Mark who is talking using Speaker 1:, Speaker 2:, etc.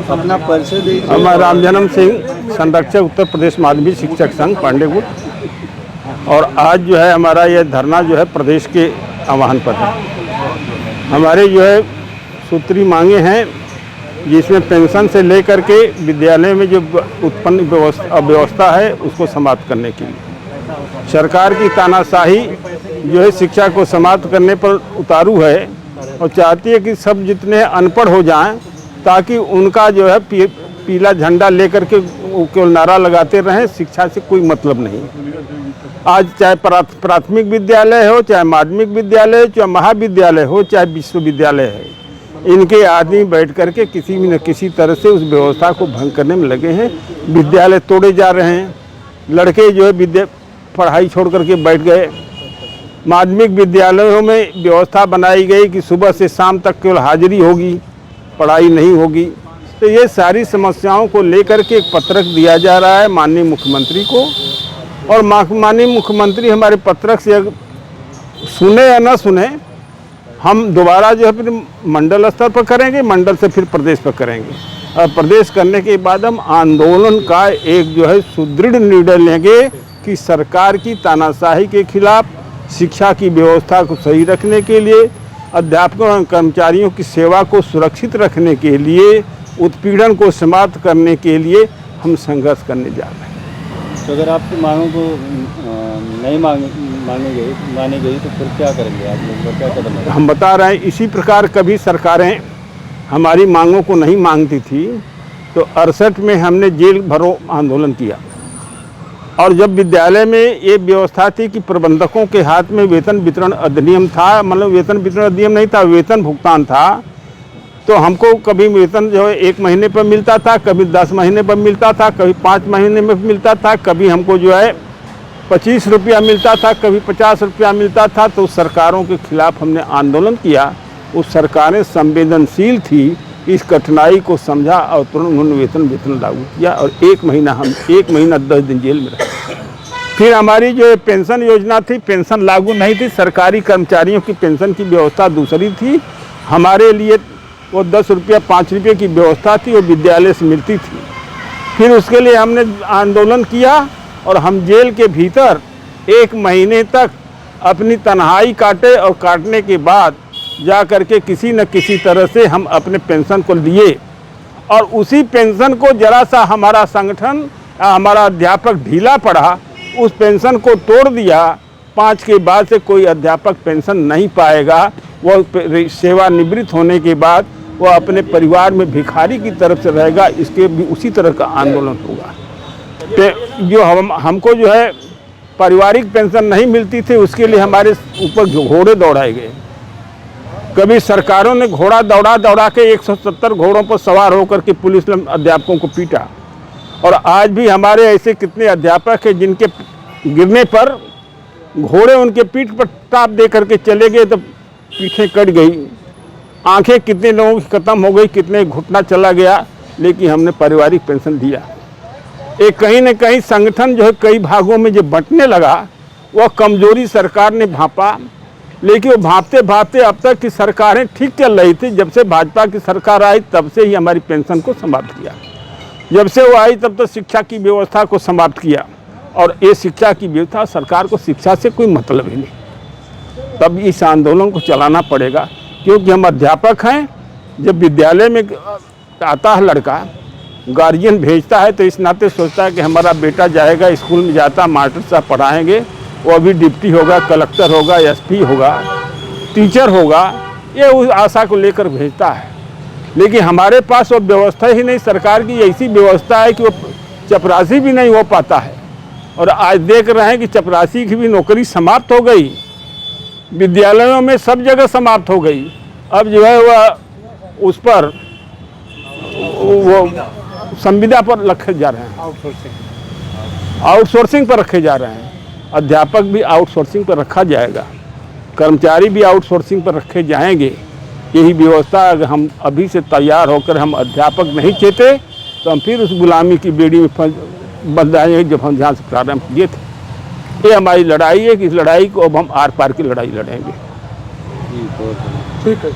Speaker 1: अपना परिचय दीजिए।
Speaker 2: मैं रामजन्म सिंह, संरक्षक उत्तर प्रदेश माध्यमिक शिक्षक संघ पांडेपुर। और आज जो है हमारा ये धरना जो है प्रदेश के आह्वान पर है। हमारे जो है सूत्री मांगे हैं, जिसमें पेंशन से लेकर के विद्यालय में जो उत्पन्न अव्यवस्था है उसको समाप्त करने के लिए सरकार की तानाशाही जो है शिक्षा को समाप्त करने पर उतारू है और चाहती है कि सब जितने अनपढ़ हो जाएं ताकि उनका जो है पीला झंडा लेकर के केवल नारा लगाते रहें, शिक्षा से कोई मतलब नहीं। आज चाहे प्राथमिक विद्यालय हो, चाहे माध्यमिक विद्यालय हो, चाहे महाविद्यालय हो, चाहे विश्वविद्यालय है, इनके आदमी बैठ करके किसी न किसी तरह से उस व्यवस्था को भंग करने में लगे हैं। विद्यालय तोड़े जा रहे हैं, लड़के जो है पढ़ाई छोड़ करके बैठ गए। माध्यमिक विद्यालयों में व्यवस्था बनाई गई कि सुबह से शाम तक केवल हाजिरी होगी, पढ़ाई नहीं होगी। तो ये सारी समस्याओं को लेकर के एक पत्रक दिया जा रहा है माननीय मुख्यमंत्री को, और माननीय मुख्यमंत्री हमारे पत्रक से सुने या ना सुने, हम दोबारा जो है फिर मंडल स्तर पर करेंगे, मंडल से फिर प्रदेश पर करेंगे, और प्रदेश करने के बाद हम आंदोलन का एक जो है सुदृढ़ निर्णय लेंगे कि सरकार की तानाशाही के खिलाफ, शिक्षा की व्यवस्था को सही रखने के लिए, अध्यापकों और कर्मचारियों की सेवा को सुरक्षित रखने के लिए, उत्पीड़न को समाप्त करने के लिए हम संघर्ष करने जा रहे हैं।
Speaker 1: तो अगर आपकी मांगों को नहीं मानी गई तो फिर क्या करेंगे आप लोग, क्या कदम है?
Speaker 2: हम बता रहे हैं, इसी प्रकार कभी सरकारें हमारी मांगों को नहीं मांगती थी तो 68 में हमने जेल भरो आंदोलन किया, और जब विद्यालय में ये व्यवस्था थी कि प्रबंधकों के हाथ में वेतन वितरण अधिनियम था, मतलब वेतन वितरण अधिनियम नहीं था, वेतन भुगतान था, तो हमको कभी वेतन जो है 1 महीने पर मिलता था, कभी 10 महीने पर मिलता था, कभी 5 महीने में मिलता था, कभी हमको जो है 25 रुपया मिलता था, कभी 50 रुपया मिलता था। तो सरकारों के खिलाफ हमने आंदोलन किया। उस सरकारें संवेदनशील थी, इस कठिनाई को समझा और तुरंत उन्होंने वेतन लागू किया, और 1 महीना 10 दिन जेल में रहे। फिर हमारी जो पेंशन योजना थी, पेंशन लागू नहीं थी, सरकारी कर्मचारियों की पेंशन की व्यवस्था दूसरी थी। हमारे लिए वो 10 रुपया 5 रुपये की व्यवस्था थी, वो विद्यालय से मिलती थी। फिर उसके लिए हमने आंदोलन किया और हम जेल के भीतर 1 महीने तक अपनी तन्हाई काटे, और काटने के बाद जा करके किसी न किसी तरह से हम अपने पेंशन को लिए, और उसी पेंशन को जरा सा हमारा संगठन, हमारा अध्यापक ढीला पड़ा, उस पेंशन को तोड़ दिया। 5 के बाद से कोई अध्यापक पेंशन नहीं पाएगा, वो सेवानिवृत्त होने के बाद वो अपने परिवार में भिखारी की तरफ से रहेगा। इसके भी उसी तरह का आंदोलन होगा। तो जो हमको जो है पारिवारिक पेंशन नहीं मिलती थी, उसके लिए हमारे ऊपर घोड़े दौड़ाए गए। कभी सरकारों ने घोड़ा दौड़ा के 170 घोड़ों पर सवार होकर के पुलिस ने अध्यापकों को पीटा, और आज भी हमारे ऐसे कितने अध्यापक हैं जिनके गिरने पर घोड़े उनके पीठ पर टाप दे करके चले गए, तो पीठें कट गई, आंखें कितने लोगों की खत्म हो गई, कितने घुटना चला गया, लेकिन हमने पारिवारिक पेंशन दिया। एक कहीं न कहीं संगठन जो है कई भागों में जो बंटने लगा, वह कमजोरी सरकार ने भांपा, लेकिन वो भांपते भांपते अब तक की सरकारें ठीक चल रही थी। जब से भाजपा की सरकार आई तब से ही हमारी पेंशन को समाप्त किया। जब से वो आई तब तो शिक्षा की व्यवस्था को समाप्त किया, और ये शिक्षा की व्यवस्था, सरकार को शिक्षा से कोई मतलब ही नहीं। तब इस आंदोलन को चलाना पड़ेगा, क्योंकि हम अध्यापक हैं। जब विद्यालय में आता है लड़का, गार्जियन भेजता है तो इस नाते सोचता है कि हमारा बेटा जाएगा, स्कूल में जाता, मास्टर साहब पढ़ाएंगे, वो अभी डिप्टी होगा, कलेक्टर होगा, एसपी होगा, टीचर होगा, ये उस आशा को लेकर भेजता है। लेकिन हमारे पास वो व्यवस्था ही नहीं। सरकार की ऐसी व्यवस्था है कि वो चपरासी भी नहीं हो पाता है, और आज देख रहे हैं कि चपरासी की भी नौकरी समाप्त हो गई, विद्यालयों में सब जगह समाप्त हो गई। अब जो है वह उस पर वो संविदा पर रखे जा रहे हैं, आउटसोर्सिंग पर रखे जा रहे हैं। अध्यापक भी आउटसोर्सिंग पर रखा जाएगा, कर्मचारी भी आउटसोर्सिंग पर रखे जाएंगे। यही व्यवस्था अगर हम अभी से तैयार होकर हम अध्यापक नहीं चेते तो हम फिर उस गुलामी की बेड़ी में बंध जाएंगे जब हम जहाँ से प्रारंभ किए थे। ये हमारी लड़ाई है कि इस लड़ाई को अब हम आर पार की लड़ाई लड़ेंगे।
Speaker 1: ठीक है।